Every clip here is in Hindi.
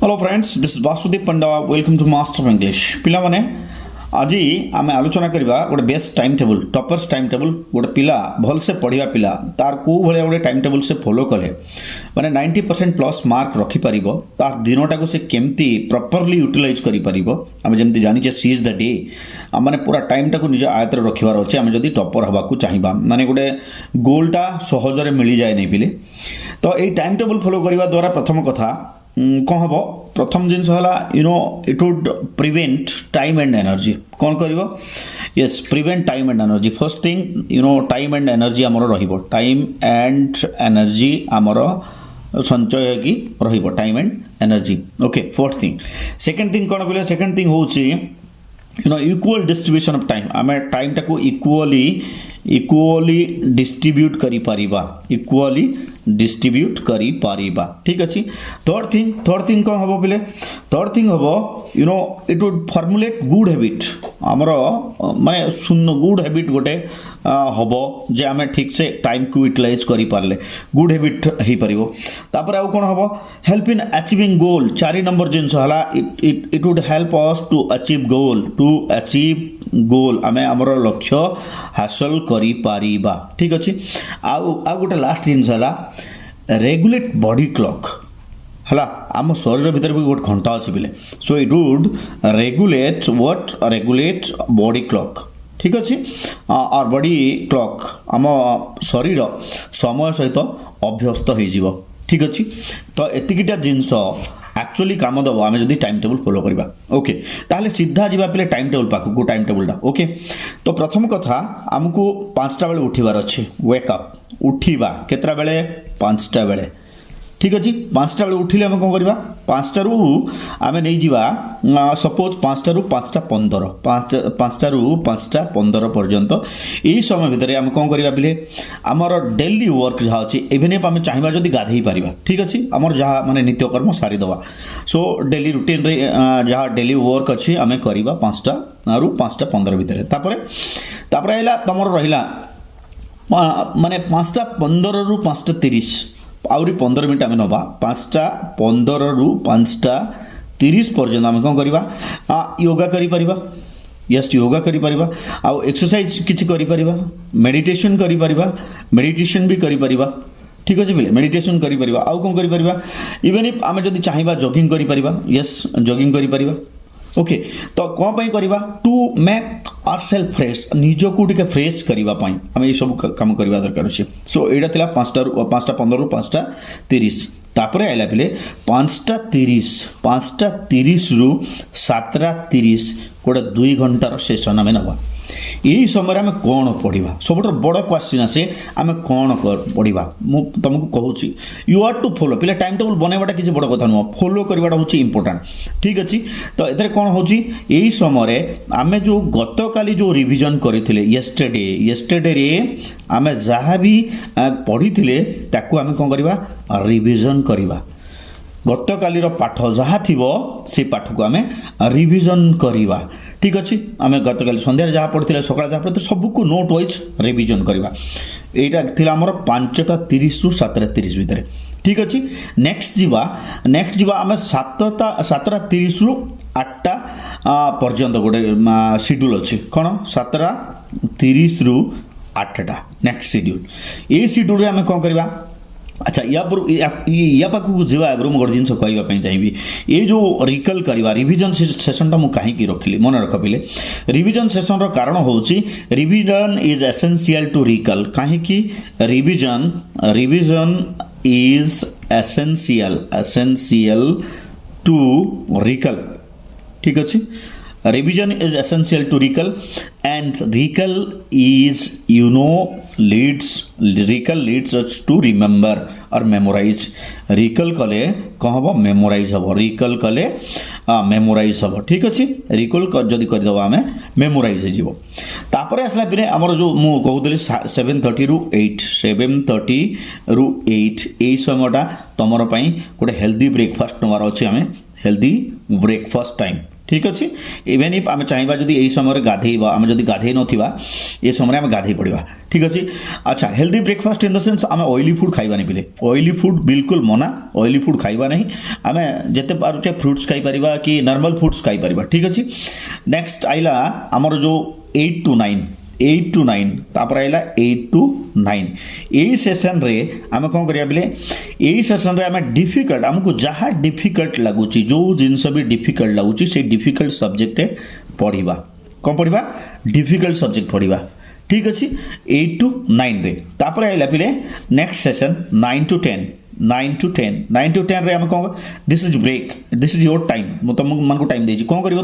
Hello friends, this is Vasudev Panda. Welcome to master of English. पिला माने आज आम आलोचना करवा गोटे best time table, toppers time table. गोटे पिला भल से पढ़ा पिला तार को भाया गोटे टाइम टेबल से फॉलो कले माने 90% प्लस मार्क रखिपर तार दिनटा को से केमती प्रॉपर्ली यूटिलाइज करें। जमी जाने सी इज द डे मैंने पूरा टाइम टाक निज आयत रखार अच्छे। आम जब टॉपर हवा चाहिए माने गोटे गोलटा सहजरे मिल जाए नहीं पिले तो ये टाइम टेबल फॉलो करने द्वारा प्रथम कथा कौन हम प्रथम जिनस it would prevent time and energy. कौन कर yes prevent time and energy. First thing time and energy आमर रहिबो। टाइम एंड एनर्जी आमर संचय की रहिबो, time and energy. Okay, fourth thing. Second thing कौन बोले? सेकंड थिंग होची इक्वल डिस्ट्रीब्यूशन ऑफ टाइम। आम टाइम टाको इक्वली डिस्ट्रीब्यूट करी पारिबा, इक्वली डिस्ट्रीब्यूट करी पारिबा। ठीक अच्छे। थर्ड थिंग कौन हम बोले? थर्ड थिंग हम it would formulate good habit. आमर माने सुन गुड हैबिट गोटे हम जे आम ठीक से टाइम को यूटिलाइज करि पारले गुड हैबिट हो पारिबो। तापर आउ कौन हम help in achieving goal. 4 number जिनस हला it would help us to achieve goal, to achieve goal. आम आमर लक्ष्य हासिल करि पारिबा। ठीक अच्छे। आउ गोटे लास्ट जिनस हला रेगुलेट बॉडी क्लॉक हला। आम शरीर भीतर भी गोटे घंटा अच्छे पिले। So it would regulate regulate body clock. ठीक अच्छे। और बॉडी क्लॉक आम शरीर समय सहित अभ्यस्त हो। ठीक अच्छे। तो एतिकिटा जिनस एक्चुअली काम दब आम जब टाइम टेबल फॉलो करवा। ओके, ताहले सीधा जावा पे टाइम टेबल पाखक टाइम टेबलटा। ओके, तो प्रथम कथा आमको 5टा बेले उठिबार अच्छे। वेकअप उठिबा केतरा बेले? 5टा बेले। ठीक अच्छे। 5टा बेले उठिले आम कौन करवा? 5टारू आम नहीं जावा सपोज 5टारू 5:15 5टारू 5:15 पर्यंत यही समय भितर आम कौन करवा पिले आमर डेली वर्क जहाँ अच्छे इवेन इफ आम चाहिए जदि गाधे पारिबा। ठीक अच्छे। आमर जहाँ माने नित्यकर्म सारीदवा। सो डेली रुटीन रे जहाँ डेली वर्क अच्छे आम करवा 5टारू 5:15 भितर। तापर आइला तमर रहिला माने 5:15 रू 5:30 आउरी 15 मिनट आम नवा। 5:15 रू 5:30 पर्यंत आम कौन करवा योगा करिपरिबा। यस, योगा करिपरिबा। आउ एक्सरसाइज किछि करिपरिबा, मेडिटेशन करिपरिबा, मेडिटेशन भी करिपरिबा। ठीक अच्छे पिले, मेडिटेशन करिपरिबा। आउ कौन करिपरिबा इवन इफ आम जदि चाहिबा जॉगिंग करिपरिबा। यस, जॉगिंग करिपरिबा। ओके, तो कौन पाई करिबा? To make our self fresh, निजको टिके फ्रेश करबा पई हम ये सब काम करबा दरकार अछि। सो एटा थिला 5:15 रू 5:30। तापरे आइला पिले 5:30 रू 7:30 गोटे 2 घंटार सेशन आम नवा। यही समय आम कौन पढ़ा? सब बड़ क्वेश्चन आसे आम कौन पढ़ा? मुझे तुमको कहूँ यू आर टू फॉलो। पिला टाइम टेबल बनवाटा किसी बड़ कथा नुह, फॉलो करवाटा हूँ इंपोर्टाट। ठीक अच्छे। तो ये कौन हो यही समय आम जो गत काली जो रिविजन करते येस्टरडे रे आम जहाँ भी पढ़ी ताकू आम कौन करवा रिविजन करवा। गत काली पाठ जहाँ थी से पाठ को आम रिविजन करवा। ठीक अच्छे। आम गत काली सन्ध्या जहाँ पढ़ी सकाल जहाँ पढ़ी सबको नोट वाइज रिविजन करवा। यहाँ थी आमर 5:30 रू 7:30 भितर। ठीक अच्छे। नेक्स्ट जीवा आम 7:30 रू 8टा पर्यंत गोटे शेड्यूल अच्छे। कौन? 7:30 रू 8टा नेक्स्ट शेड्यूल। ये शेड्यूल आम कौन करवा? अच्छा, या पाखक जावा आगु मुझे गोटे जिन कहवाई चाहिए ये जो रिकल करवा रिविजन सेसनटा मुझे कहीं रखिली मन रख पिले। रिविजन सेसन रो कारण हूँ revision is essential to recall. कहीं revision is essential to recall. ठीक अच्छे। Revision is essential to recall and recall is leads us to remember or memorize। recall कले कौन हम मेमोराइज हम, recall कले मेमोराइज हम। ठीक अच्छे। recall जदि करदेव आम मेमोराइज हो। तापर आसला पे आमर जो मुझे कहूली 7:30 रू 8 यही समयटा तुम गोटे हेल्दी ब्रेकफास्ट नवार अच्छे। आम हेल्दी ब्रेकफास्ट टाइम ठीक अच्छे इवेन इफ आम चाहिए जदि यही समय गाधेबा आम जदि गाधे नथिबा ये समय आम गाधे पड़ा ठीक अच्छे। अच्छा healthy breakfast in the sense आम ऑयली फूड खाइबानी पिले ऑयली फूड बिल्कुल मना ऑयली फूड खाइबा नहीं आम जिते पारे फ्रुट्स खाई परिबा कि नॉर्मल फूड्स खाई परिबा ठीक अच्छे। नेक्स्ट आइला आमर जो 8 to 9 तापर आइला 8 to 9 यही सेशन रे आम कौन करिया बिले यही सेशन रे आम डिफिकल्ट आमको जहाँ डिफिकल्ट लगुच जो जिनस भी डिफिकल्ट लगुच से डिफिकल्ट सब्जेक्ट पढ़ा कौन पढ़ा डिफिकल्ट सब्जेक्ट पढ़ा ठीक अच्छे 8 to 9 रे तापर आइला पिले नेक्स्ट सेशन 9 to 10 रे आम कौन this is break this is your time मुझे तुमको मन को टाइम देजी कौन कर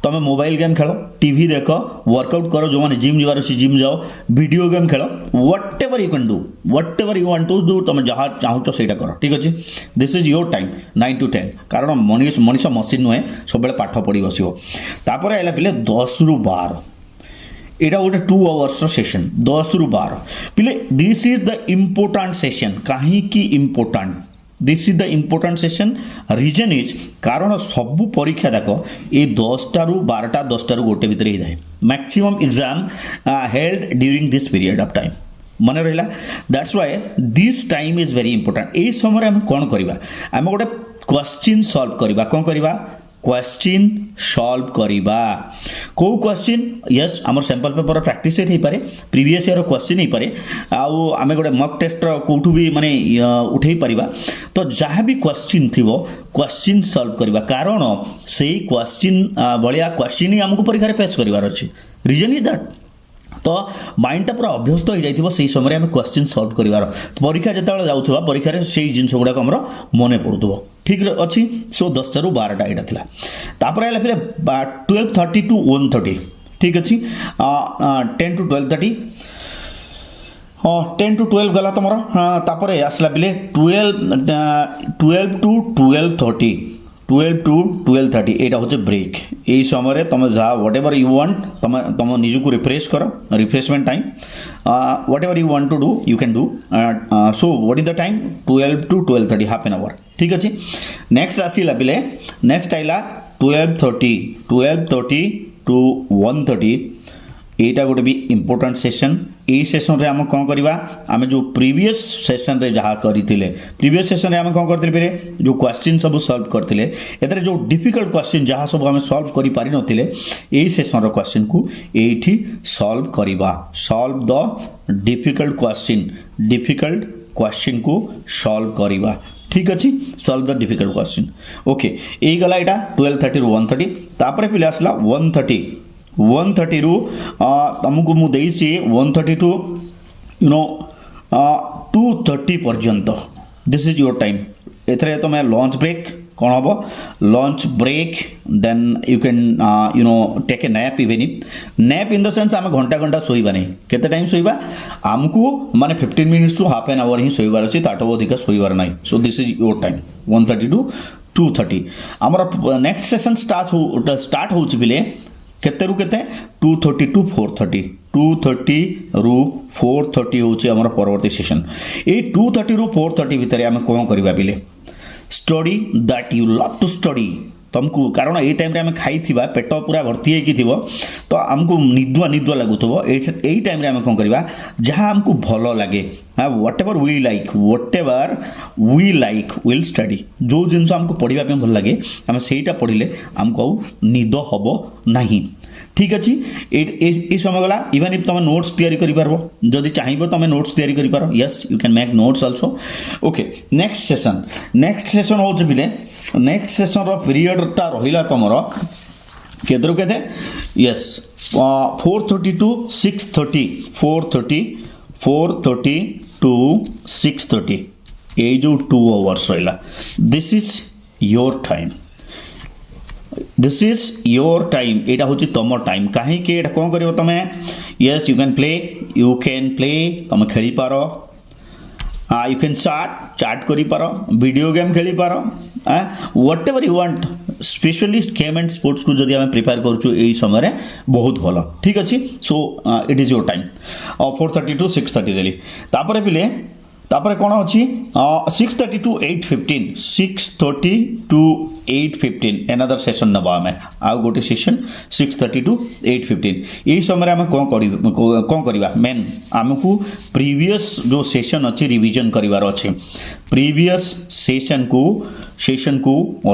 तुम मोबाइल गेम खेल टीवी देख वर्कआउट करो जो मैंने जिम जबार अच्छे जिम जाओ वीडियो गेम खेल whatever you can do whatever you want to do तुम जहाँ चाहूच से कर ठीक अच्छे। This is your time 9 to 10 कारण मनीष मशीन नुहे सब पाठ पढ़ी बस तापर आइला पिले 10 ରୁ 12 यहाँ गोटे 2 hours सेशन 10 ରୁ 12 पिले this is the important session कहीं important this is the important session reason is कारण सबू परीक्षा देख ये 10टा ରୁ 12ଟା 10ଟା ରୁ गोटे भितर ही थाए maximum exam held during this period of time मन रहा that's why this time is very important. ये समय आम कौन करवा आम गोटे क्वेश्चन सॉल्व करवा कौन करवा क्वेश्चन सॉल्व करवा को क्वेश्चन यस आम सैंपल पेपर प्रैक्टिस हो पारे प्रीवियस ईयर क्वेश्चन हो पारे आम गोटे मक टेस्ट कौटू भी माने उठे पारिबा तो जहाँ भी क्वेश्चन थी क्वेश्चन सॉल्व करवा कारण से क्वेश्चन भाया क्वेश्चन ही आमको परीक्षा फेस करार अच्छे रिजन इज दैट तो माइंडटा पूरा अभ्यस्त हो जाइए से समय आम क्वेश्चन सॉल्व करार परीक्षा जो जाऊा परीक्षा से जिन गुड़ाक आम मन पड़ू ठीक अच्छी सो 10ଟା ରୁ 12ଟା यहाँ था तापर आइला फिर 12:30 to 1:30 ठीक अच्छी 10 to 12:30 हाँ 10 to 12 गला तुम तापर आसला पिले 12 to 12:30 यहाँ हूँ ब्रेक यही समय तुम जहाँ व्हाट एवर यू वांट तुम निज को रिफ्रेश कर refreshment time whatever you want to do you can do so what is the time 12 to 12:30 half an hour ठीक अच्छे। नेक्स्ट आसला पिले नेक्स्ट आइला 12:30 to 1:30 यहाँ गोटे भी इम्पोर्टाट सेशन यही सेशन रे आम कौन करवा आम जो प्रीवियस सेशन रे जहाँ करते प्रीवियस सेशन रे आम कौन करते जो क्वेश्चन सब सॉल्व करते एथरे जो डिफिकल्ट क्वेश्चन जहाँ सब आम सॉल्व कर पारि नथिले यही सेशन रो क्वेश्चन को यही सॉल्व करवा सॉल्व द डिफिकल्ट क्वेश्चन को सॉल्व करवा ठीक अच्छे solve the difficult question okay यही गला यहाँ 12:30 ରୁ 1:30 तापर पिले आसला 1:30 ରୁ तुमको मुझे 1:30 टू 2:30 पर्यंत दिस इज योर टाइम एथरे तुम लंच ब्रेक कौन हम lunch break then you can take a nap even nap in the sense आम घंटा शोवा नहीं केते टाइम शोवा आमको माने 15 minutes to half an hour ही शोबार अच्छे ताठू अधिक शोबार ना so this is your time 1:30 to 2:30 आमर नेक्स्ट सेशन स्टार्ट हो पिले केते रु केते 2:30 to 4:30 2:30 ରୁ 4:30 होची हमर परवर्ती सेशन ए 2:30 ରୁ 4:30 भितर आम कौन करवा पिले study that you love to study तुमको कारण ये टाइम आम खाई पेट पूरा भर्ती हो तो आमको निदुआ लगुव यही टाइम आम कौन करवा जहाँ आमको भल लगे हाँ whatever we like will study जो जिनस आमको पढ़ाई भल लगे आम सेटा पढ़ले आमको निद हम नहीं ठीक अच्छे ये समय गला इवन इफ तुम नोट्स तैयारी कर पार जदि चाहिए तुम नोट्स तैयारी कर पार yes you can make notes also okay. Next session हो पिले नेक्स्ट सेशन रो पीरियडटा रहिला तुमर केतरु केते यस 4:30 to 6:30 4:30 to 6:30 ये जो 2 hours रहिला दिस इज योर टाइम यहाँ हूँ तुम टाइम कहीं कौन कर तुम यस यू कैन प्ले तुम खेली पार यू कैन चाट करी पार वीडियो गेम खेली पार whatever you want specially game and sports को जब आम प्रिपेयर करूँ यही समय बहुत भल ठीक अच्छे so it is your time 4:30 to 6:30 देली तापर पिले तापर कौन अच्छी 6:30 to 8:15 6:30 to 8:15 एनादर सेशन नवा आम आउ गोटे सेशन 6:30 to 8:15 यही समय आम कौन करवा मेन आमको प्रीवियस जो सेशन अच्छी रिविजन करार अच्छे प्रीवियस सेशन को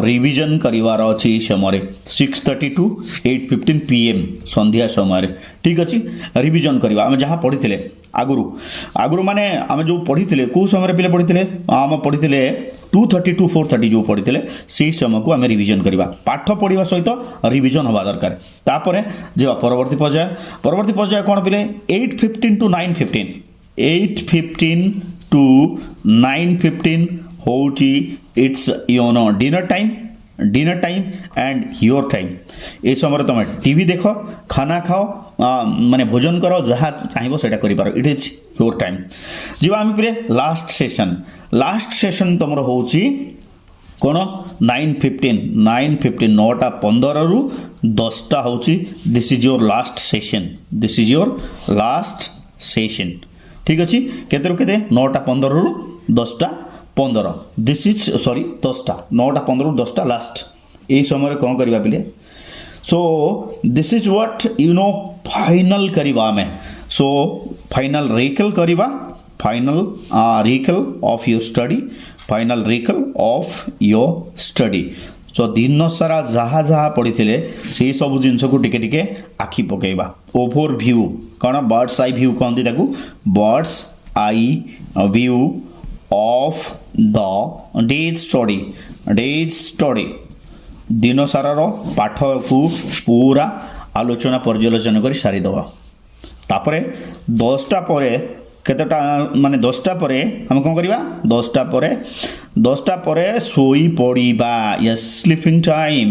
रिविजन करार अच्छी समय 6:30 to 8:15 PM संध्या समय ठीक अच्छे रिविजन करवा आम जहाँ पढ़ी थे आगुरी माने आम जो पढ़ी थे कौ समय पे पढ़ी थे आम पढ़ी थे 2:30 to 4:30 जो पढ़ी थे से समय को आम रिविजन करवा पाठ पढ़ा सहित रिविजन हवा दरकार तापर जा परवर्ती पर्याय कौन पे 8:15 to 9:15 8:15 to 9:15 होची it's YONO dinner time and your time ये समय तुम टीवी देख खाना खाओ माने भोजन करो जहाँ चाहिए से कर इट इज योर टाइम जी आम पे लास्ट सेशन तुम हूँ कौन 9:15 9:15 रु 10टा हूँ this is your last session ठीक अच्छे केते 9:15 रु 10:15 दिस इज सॉरी 10टा 9:15 रु 10टा लास्ट यही समय कौन करवा पिले so this is what you know final करवा आम सो फाइनल रिकल करवा final recall of your study so दिन सारा जहाँ जहाँ पढ़ी से सब जिनस को टिके आखि पकेबा ओवरव्यू कौन बर्ड्स आई व्यू कहते birds eye view of the days study दिन सारार पाठ को पूरा आलोचना पर्यालोचना कर सारीदवा तापर 10टा पर केतेटा माने 10टा पर हम कौन करवा 10टा पर सोई पड़वा यस स्लीपिंग टाइम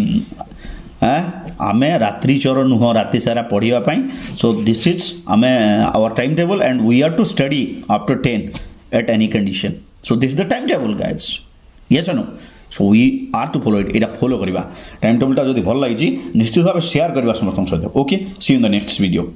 आमे रात्रि चोर नुह राति सारा पढ़ापी सो दिस इज आमे our time table and we are to study after 10 at any condition so this the time table guys yes no so we are to follow it यहाँ फॉलो करवा टाइम टेबलटा जब भल लगी निश्चित भाव शेयर करवा समस्त सहित okay see you in the next video.